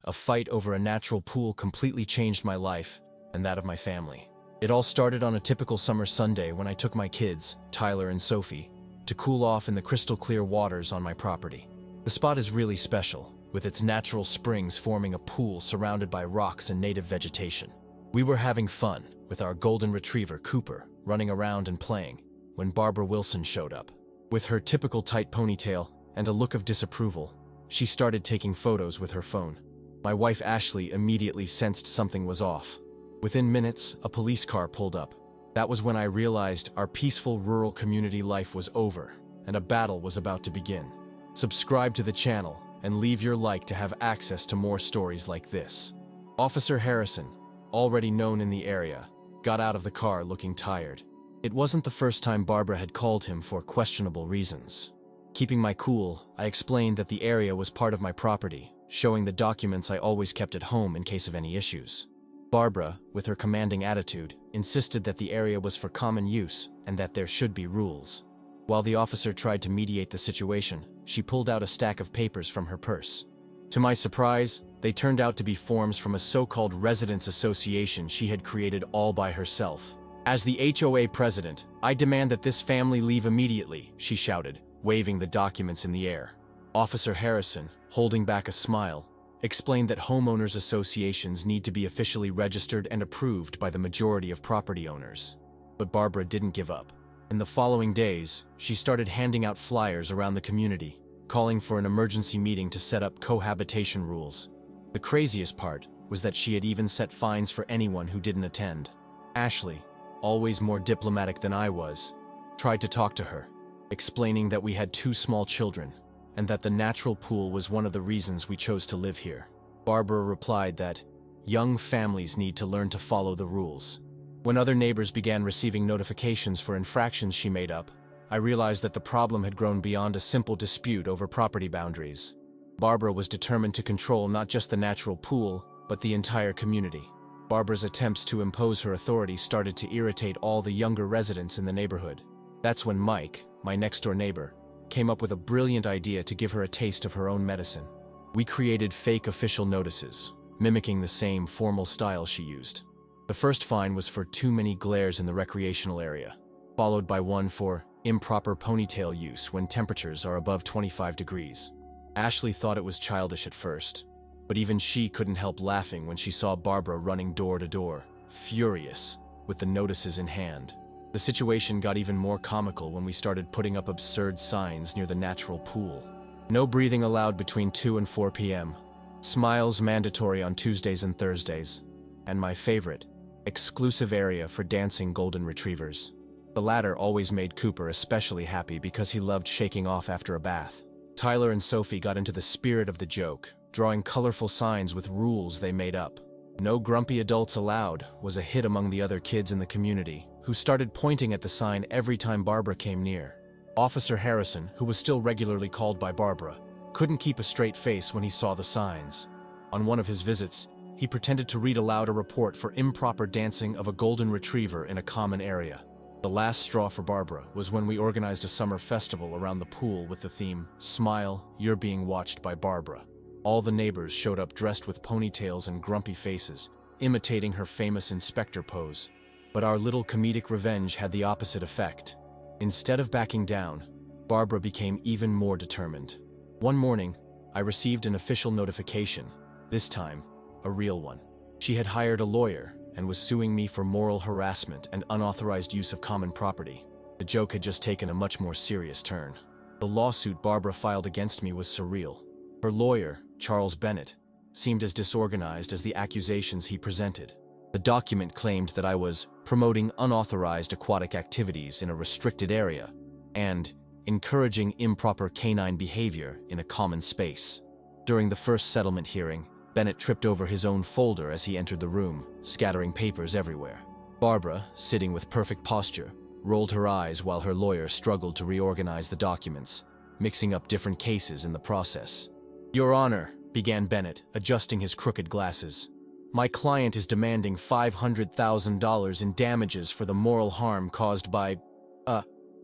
a fight over a natural pool completely changed my life and that of my family. It all started on a typical summer Sunday when I took my kids, Tyler and Sophie, to cool off in the crystal clear waters on my property. The spot is really special, with its natural springs forming a pool surrounded by rocks and native vegetation. We were having fun, with our golden retriever, Cooper, running around and playing, when Barbara Wilson showed up. With her typical tight ponytail and a look of disapproval, she started taking photos with her phone. My wife Ashley immediately sensed something was off. Within minutes, a police car pulled up. That was when I realized our peaceful rural community life was over, and a battle was about to begin. Subscribe to the channel and leave your like to have access to more stories like this. Officer Harrison, already known in the area, got out of the car looking tired. It wasn't the first time Barbara had called him for questionable reasons. Keeping my cool, I explained that the area was part of my property, showing the documents I always kept at home in case of any issues. Barbara, with her commanding attitude, insisted that the area was for common use and that there should be rules. While the officer tried to mediate the situation, she pulled out a stack of papers from her purse. To my surprise, they turned out to be forms from a so-called residents' association she had created all by herself. "As the HOA president, I demand that this family leave immediately," she shouted, waving the documents in the air. Officer Harrison, holding back a smile, explained that homeowners associations need to be officially registered and approved by the majority of property owners. But Barbara didn't give up. In the following days, she started handing out flyers around the community, calling for an emergency meeting to set up cohabitation rules. The craziest part was that she had even set fines for anyone who didn't attend. Ashley, always more diplomatic than I was, tried to talk to her, explaining that we had 2 small children, and that the natural pool was one of the reasons we chose to live here. Barbara replied that young families need to learn to follow the rules. When other neighbors began receiving notifications for infractions she made up, I realized that the problem had grown beyond a simple dispute over property boundaries. Barbara was determined to control not just the natural pool, but the entire community. Barbara's attempts to impose her authority started to irritate all the younger residents in the neighborhood. That's when Mike, my next-door neighbor, came up with a brilliant idea to give her a taste of her own medicine. We created fake official notices, mimicking the same formal style she used. The first fine was for too many glares in the recreational area, followed by one for improper ponytail use when temperatures are above 25 degrees. Ashley thought it was childish at first, but even she couldn't help laughing when she saw Barbara running door to door, furious, with the notices in hand. The situation got even more comical when we started putting up absurd signs near the natural pool. No breathing allowed between 2 and 4 p.m. Smiles mandatory on Tuesdays and Thursdays. And my favorite, exclusive area for dancing golden retrievers. The latter always made Cooper especially happy because he loved shaking off after a bath. Tyler and Sophie got into the spirit of the joke, drawing colorful signs with rules they made up. "No grumpy adults allowed" was a hit among the other kids in the community, who started pointing at the sign every time Barbara came near. Officer Harrison, who was still regularly called by Barbara, couldn't keep a straight face when he saw the signs. On one of his visits, he pretended to read aloud a report for improper dancing of a golden retriever in a common area. The last straw for Barbara was when we organized a summer festival around the pool with the theme, "Smile, You're Being Watched by Barbara." All the neighbors showed up dressed with ponytails and grumpy faces, imitating her famous inspector pose. But our little comedic revenge had the opposite effect. Instead of backing down, Barbara became even more determined. One morning, I received an official notification, this time, a real one. She had hired a lawyer and was suing me for moral harassment and unauthorized use of common property. The joke had just taken a much more serious turn. The lawsuit Barbara filed against me was surreal. Her lawyer, Charles Bennett, seemed as disorganized as the accusations he presented. The document claimed that I was promoting unauthorized aquatic activities in a restricted area and encouraging improper canine behavior in a common space. During the first settlement hearing, Bennett tripped over his own folder as he entered the room, scattering papers everywhere. Barbara, sitting with perfect posture, rolled her eyes while her lawyer struggled to reorganize the documents, mixing up different cases in the process. "Your Honor," began Bennett, adjusting his crooked glasses, "my client is demanding $500,000 in damages for the moral harm caused by..."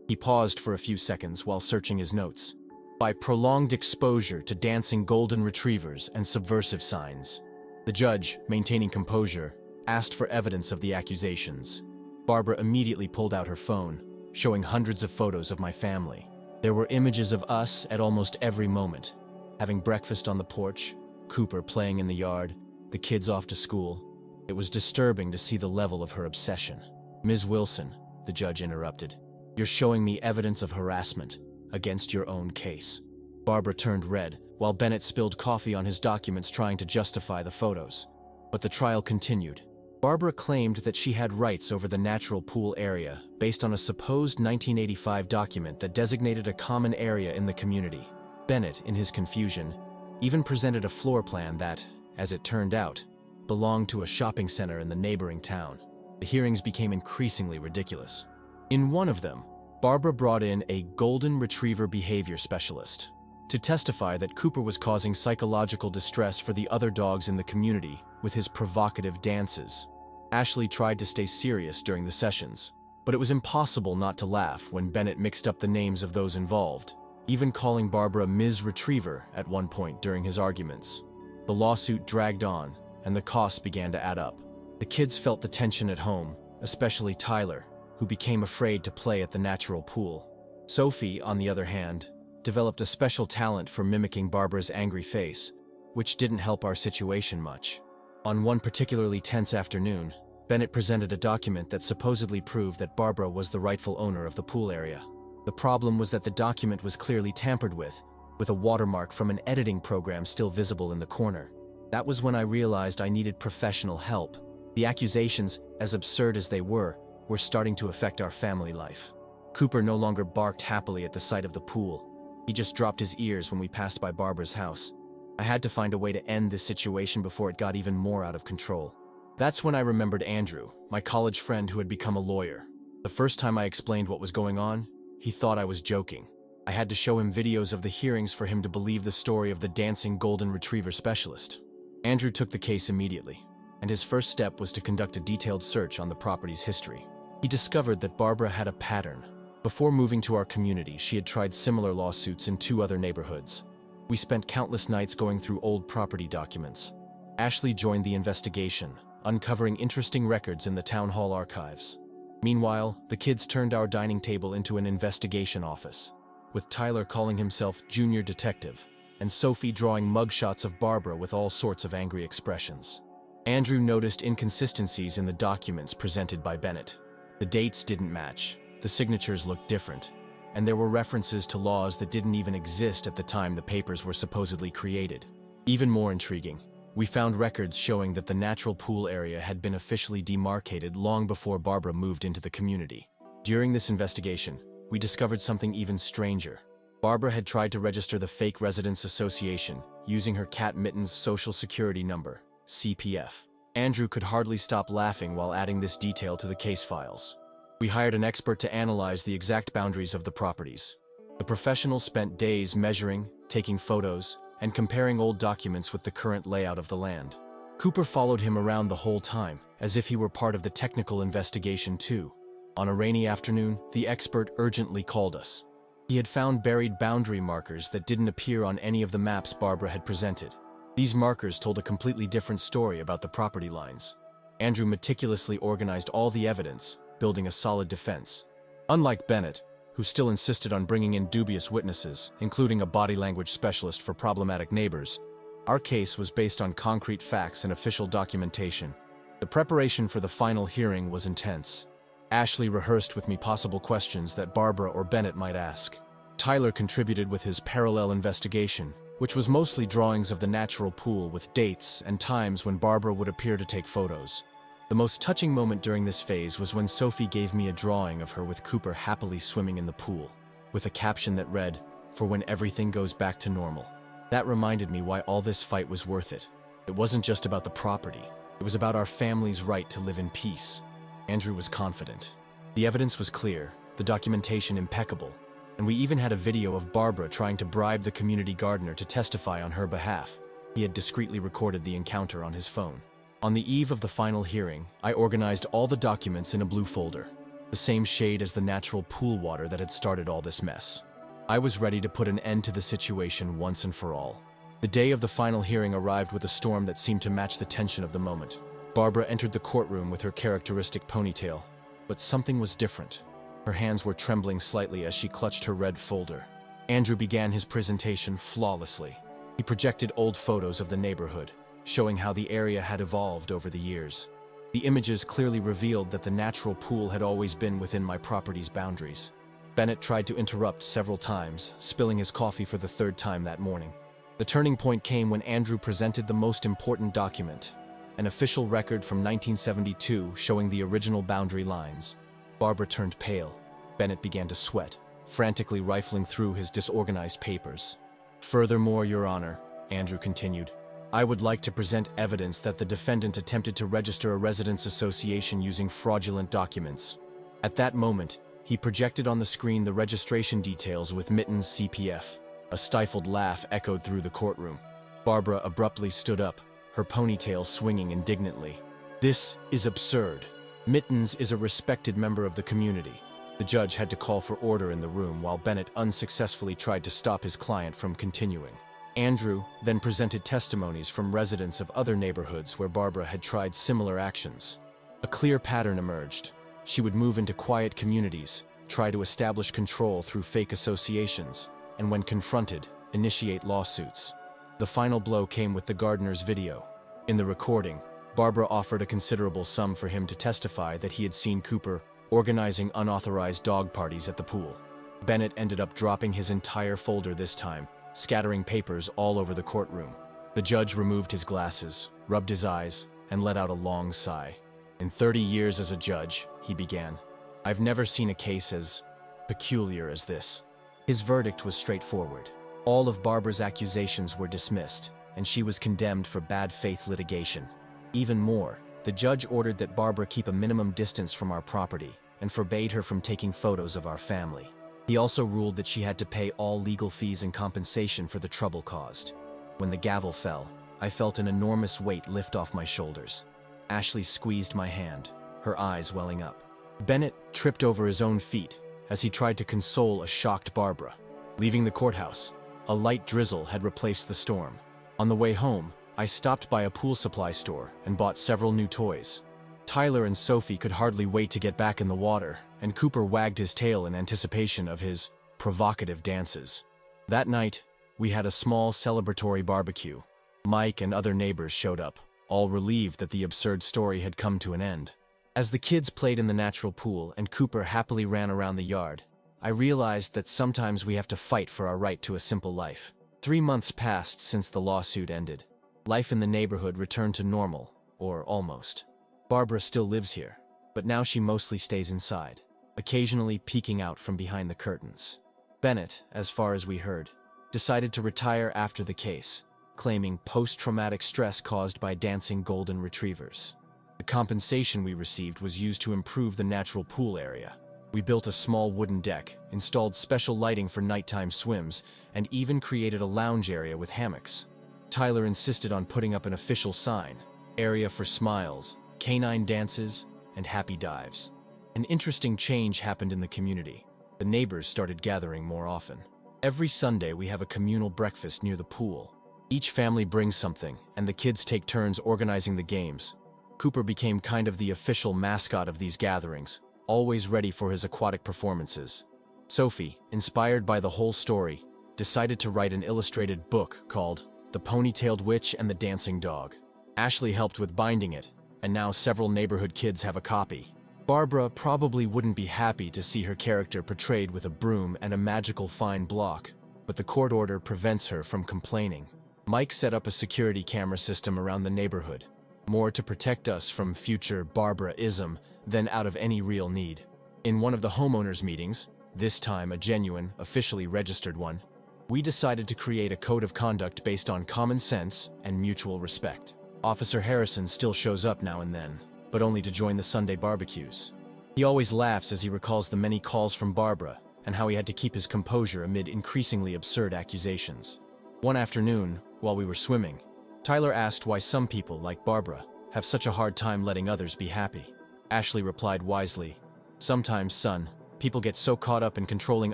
He paused for a few seconds while searching his notes. by prolonged exposure to dancing golden retrievers and subversive signs. The judge, maintaining composure, asked for evidence of the accusations. Barbara immediately pulled out her phone, showing hundreds of photos of my family. There were images of us at almost every moment, having breakfast on the porch, Cooper playing in the yard, the kids off to school. It was disturbing to see the level of her obsession. "Ms. Wilson," the judge interrupted, "you're showing me evidence of harassment against your own case." Barbara turned red, while Bennett spilled coffee on his documents trying to justify the photos. But the trial continued. Barbara claimed that she had rights over the natural pool area based on a supposed 1985 document that designated a common area in the community. Bennett, in his confusion, even presented a floor plan that, as it turned out, belonged to a shopping center in the neighboring town. The hearings became increasingly ridiculous. In one of them, Barbara brought in a golden retriever behavior specialist to testify that Cooper was causing psychological distress for the other dogs in the community with his provocative dances. Ashley tried to stay serious during the sessions, but it was impossible not to laugh when Bennett mixed up the names of those involved, even calling Barbara Ms. Retriever at one point during his arguments. The lawsuit dragged on, and the costs began to add up. The kids felt the tension at home, especially Tyler, who became afraid to play at the natural pool. Sophie, on the other hand, developed a special talent for mimicking Barbara's angry face, which didn't help our situation much. On one particularly tense afternoon, Bennett presented a document that supposedly proved that Barbara was the rightful owner of the pool area. The problem was that the document was clearly tampered with a watermark from an editing program still visible in the corner. That was when I realized I needed professional help. The accusations, as absurd as they were starting to affect our family life. Cooper no longer barked happily at the sight of the pool. He just dropped his ears when we passed by Barbara's house. I had to find a way to end this situation before it got even more out of control. That's when I remembered Andrew, my college friend who had become a lawyer. The first time I explained what was going on, he thought I was joking. I had to show him videos of the hearings for him to believe the story of the dancing golden retriever specialist. Andrew took the case immediately, and his first step was to conduct a detailed search on the property's history. He discovered that Barbara had a pattern. Before moving to our community, she had tried similar lawsuits in 2 other neighborhoods. We spent countless nights going through old property documents. Ashley joined the investigation, uncovering interesting records in the town hall archives. Meanwhile, the kids turned our dining table into an investigation office, with Tyler calling himself Junior Detective, and Sophie drawing mugshots of Barbara with all sorts of angry expressions. Andrew noticed inconsistencies in the documents presented by Bennett. The dates didn't match, the signatures looked different, and there were references to laws that didn't even exist at the time the papers were supposedly created. Even more intriguing, we found records showing that the natural pool area had been officially demarcated long before Barbara moved into the community. During this investigation, we discovered something even stranger. Barbara had tried to register the Fake Residents Association using her cat Mitten's Social Security number, CPF. Andrew could hardly stop laughing while adding this detail to the case files. We hired an expert to analyze the exact boundaries of the properties. The professional spent days measuring, taking photos, and comparing old documents with the current layout of the land. Cooper followed him around the whole time, as if he were part of the technical investigation too. On a rainy afternoon, the expert urgently called us. He had found buried boundary markers that didn't appear on any of the maps Barbara had presented. These markers told a completely different story about the property lines. Andrew meticulously organized all the evidence, building a solid defense. Unlike Bennett, who still insisted on bringing in dubious witnesses, including a body language specialist for problematic neighbors, our case was based on concrete facts and official documentation. The preparation for the final hearing was intense. Ashley rehearsed with me possible questions that Barbara or Bennett might ask. Tyler contributed with his parallel investigation, which was mostly drawings of the natural pool with dates and times when Barbara would appear to take photos. The most touching moment during this phase was when Sophie gave me a drawing of her with Cooper happily swimming in the pool, with a caption that read, "For when everything goes back to normal." That reminded me why all this fight was worth it. It wasn't just about the property. It was about our family's right to live in peace. Andrew was confident. The evidence was clear, the documentation impeccable, and we even had a video of Barbara trying to bribe the community gardener to testify on her behalf. He had discreetly recorded the encounter on his phone. On the eve of the final hearing, I organized all the documents in a blue folder, the same shade as the natural pool water that had started all this mess. I was ready to put an end to the situation once and for all. The day of the final hearing arrived with a storm that seemed to match the tension of the moment. Barbara entered the courtroom with her characteristic ponytail, but something was different. Her hands were trembling slightly as she clutched her red folder. Andrew began his presentation flawlessly. He projected old photos of the neighborhood, showing how the area had evolved over the years. The images clearly revealed that the natural pool had always been within my property's boundaries. Bennett tried to interrupt several times, spilling his coffee for the third time that morning. The turning point came when Andrew presented the most important document, an official record from 1972 showing the original boundary lines. Barbara turned pale. Bennett began to sweat, frantically rifling through his disorganized papers. "Furthermore, Your Honor," Andrew continued, "I would like to present evidence that the defendant attempted to register a residents' association using fraudulent documents." At that moment, he projected on the screen the registration details with Mittens CPF. A stifled laugh echoed through the courtroom. Barbara abruptly stood up, her ponytail swinging indignantly. "This is absurd. Mittens is a respected member of the community." The judge had to call for order in the room while Bennett unsuccessfully tried to stop his client from continuing. Andrew then presented testimonies from residents of other neighborhoods where Barbara had tried similar actions. A clear pattern emerged. She would move into quiet communities, try to establish control through fake associations, and when confronted, initiate lawsuits. The final blow came with the gardener's video. In the recording, Barbara offered a considerable sum for him to testify that he had seen Cooper organizing unauthorized dog parties at the pool. Bennett ended up dropping his entire folder this time, scattering papers all over the courtroom. The judge removed his glasses, rubbed his eyes, and let out a long sigh. "In 30 years as a judge," he began, "I've never seen a case as peculiar as this." His verdict was straightforward. All of Barbara's accusations were dismissed, and she was condemned for bad faith litigation. Even more, the judge ordered that Barbara keep a minimum distance from our property and forbade her from taking photos of our family. He also ruled that she had to pay all legal fees and compensation for the trouble caused. When the gavel fell, I felt an enormous weight lift off my shoulders. Ashley squeezed my hand, her eyes welling up. Bennett tripped over his own feet as he tried to console a shocked Barbara. Leaving the courthouse, a light drizzle had replaced the storm. On the way home, I stopped by a pool supply store and bought several new toys. Tyler and Sophie could hardly wait to get back in the water, and Cooper wagged his tail in anticipation of his provocative dances. That night, we had a small celebratory barbecue. Mike and other neighbors showed up, all relieved that the absurd story had come to an end. As the kids played in the natural pool and Cooper happily ran around the yard, I realized that sometimes we have to fight for our right to a simple life. 3 months passed since the lawsuit ended. Life in the neighborhood returned to normal, or almost. Barbara still lives here, but now she mostly stays inside, occasionally peeking out from behind the curtains. Bennett, as far as we heard, decided to retire after the case, claiming post-traumatic stress caused by dancing golden retrievers. The compensation we received was used to improve the natural pool area. We built a small wooden deck, installed special lighting for nighttime swims, and even created a lounge area with hammocks. Tyler insisted on putting up an official sign, "Area for Smiles, Canine Dances, and Happy Dives." An interesting change happened in the community. The neighbors started gathering more often. Every Sunday we have a communal breakfast near the pool. Each family brings something, and the kids take turns organizing the games. Cooper became kind of the official mascot of these gatherings, always ready for his aquatic performances. Sophie, inspired by the whole story, decided to write an illustrated book called The Ponytailed Witch and the Dancing Dog. Ashley helped with binding it, and now several neighborhood kids have a copy. Barbara probably wouldn't be happy to see her character portrayed with a broom and a magical fine block, but the court order prevents her from complaining. Mike set up a security camera system around the neighborhood, more to protect us from future Barbara-ism than out of any real need. In one of the homeowners' meetings, this time a genuine, officially registered one, we decided to create a code of conduct based on common sense and mutual respect. Officer Harrison still shows up now and then, but only to join the Sunday barbecues. He always laughs as he recalls the many calls from Barbara and how he had to keep his composure amid increasingly absurd accusations. One afternoon, while we were swimming, Tyler asked why some people, like Barbara, have such a hard time letting others be happy. Ashley replied wisely, "Sometimes, son, People get so caught up in controlling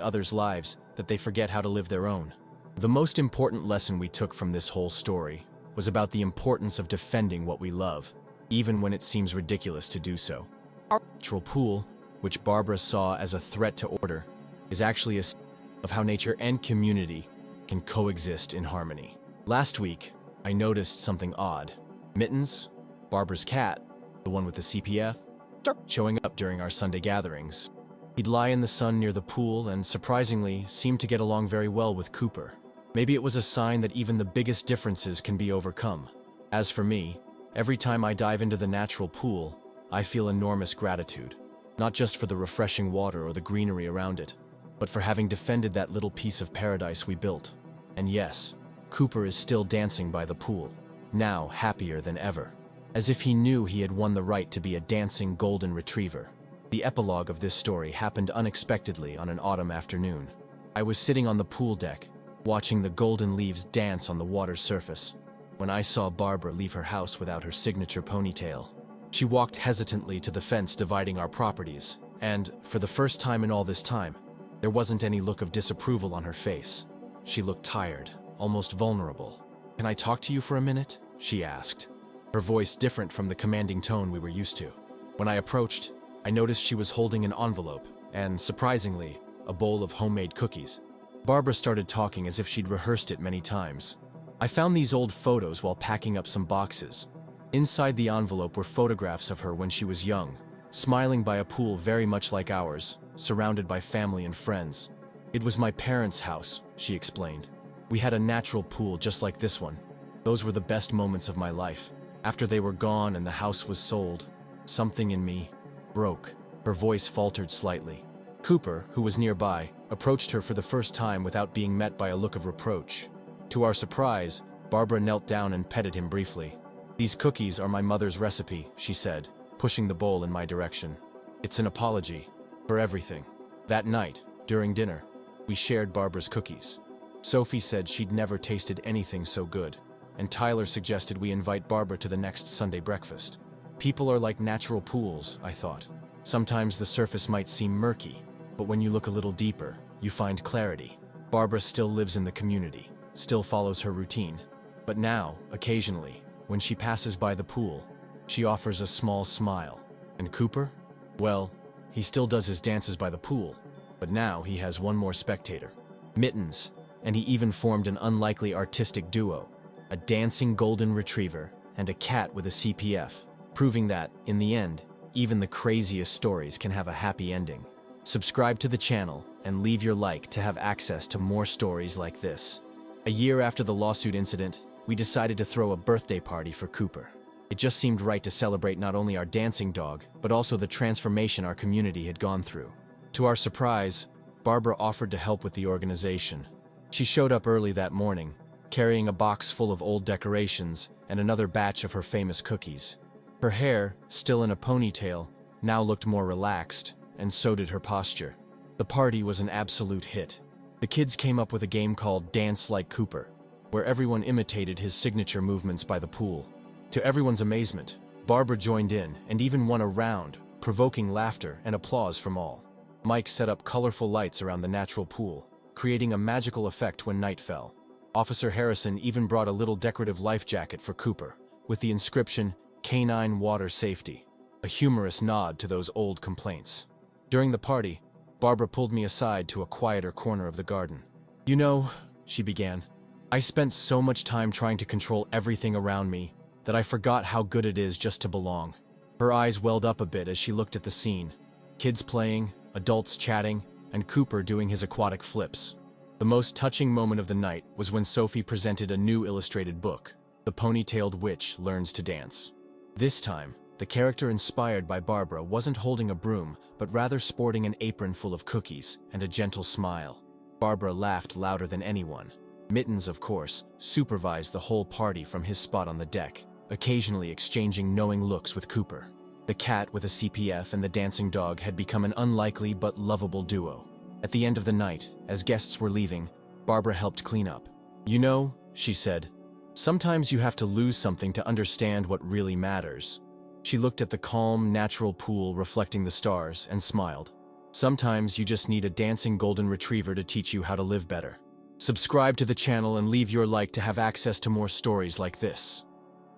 others' lives that they forget how to live their own. The most important lesson we took from this whole story was about the importance of defending what we love, even when it seems ridiculous to do so. Our natural pool, which Barbara saw as a threat to order, is actually a symbol of how nature and community can coexist in harmony. Last week, I noticed something odd. Mittens, Barbara's cat, the one with the CPF, started showing up during our Sunday gatherings. He'd lie in the sun near the pool and, surprisingly, seemed to get along very well with Cooper. Maybe it was a sign that even the biggest differences can be overcome. As for me, every time I dive into the natural pool, I feel enormous gratitude. Not just for the refreshing water or the greenery around it, but for having defended that little piece of paradise we built. And yes, Cooper is still dancing by the pool, now happier than ever, as if he knew he had won the right to be a dancing golden retriever. The epilogue of this story happened unexpectedly on an autumn afternoon. I was sitting on the pool deck, watching the golden leaves dance on the water's surface, when I saw Barbara leave her house without her signature ponytail. She walked hesitantly to the fence dividing our properties, and, for the first time in all this time, there wasn't any look of disapproval on her face. She looked tired, almost vulnerable. "Can I talk to you for a minute?" she asked, her voice different from the commanding tone we were used to. When I approached, I noticed she was holding an envelope and, surprisingly, a bowl of homemade cookies. Barbara started talking as if she'd rehearsed it many times. "I found these old photos while packing up some boxes. Inside the envelope were photographs of her when she was young, smiling by a pool very much like ours, surrounded by family and friends. It was my parents' house," she explained. "We had a natural pool just like this one. Those were the best moments of my life. After they were gone and the house was sold, something in me broke." Her voice faltered slightly. Cooper, who was nearby, approached her for the first time without being met by a look of reproach. To our surprise, Barbara knelt down and petted him briefly. "These cookies are my mother's recipe," she said, pushing the bowl in my direction. "It's an apology for everything." That night, during dinner, we shared Barbara's cookies. Sophie said she'd never tasted anything so good, and Tyler suggested we invite Barbara to the next Sunday breakfast. People are like natural pools, I thought. Sometimes the surface might seem murky, but when you look a little deeper, you find clarity. Barbara still lives in the community, still follows her routine, but now, occasionally, when she passes by the pool, she offers a small smile. And Cooper? Well, he still does his dances by the pool, but now he has one more spectator. Mittens, and he even formed an unlikely artistic duo, a dancing golden retriever and a cat with a CPF, proving that, in the end, even the craziest stories can have a happy ending. Subscribe to the channel and leave your like to have access to more stories like this. A year after the lawsuit incident, we decided to throw a birthday party for Cooper. It just seemed right to celebrate not only our dancing dog, but also the transformation our community had gone through. To our surprise, Barbara offered to help with the organization. She showed up early that morning, carrying a box full of old decorations and another batch of her famous cookies. Her hair, still in a ponytail, now looked more relaxed, and so did her posture. The party was an absolute hit. The kids came up with a game called Dance Like Cooper, where everyone imitated his signature movements by the pool. To everyone's amazement, Barbara joined in and even won a round, provoking laughter and applause from all. Mike set up colorful lights around the natural pool, creating a magical effect when night fell. Officer Harrison even brought a little decorative life jacket for Cooper, with the inscription, "Canine Water Safety," a humorous nod to those old complaints. During the party, Barbara pulled me aside to a quieter corner of the garden. "You know," she began, "I spent so much time trying to control everything around me that I forgot how good it is just to belong." Her eyes welled up a bit as she looked at the scene. Kids playing, adults chatting, and Cooper doing his aquatic flips. The most touching moment of the night was when Sophie presented a new illustrated book, The Ponytailed Witch Learns to Dance. This time, the character inspired by Barbara wasn't holding a broom, but rather sporting an apron full of cookies and a gentle smile. Barbara laughed louder than anyone. Mittens, of course, supervised the whole party from his spot on the deck, occasionally exchanging knowing looks with Cooper. The cat with a CPF and the dancing dog had become an unlikely but lovable duo. At the end of the night, as guests were leaving, Barbara helped clean up. "You know," she said, "sometimes you have to lose something to understand what really matters." She looked at the calm, natural pool reflecting the stars and smiled. Sometimes you just need a dancing golden retriever to teach you how to live better. Subscribe to the channel and leave your like to have access to more stories like this.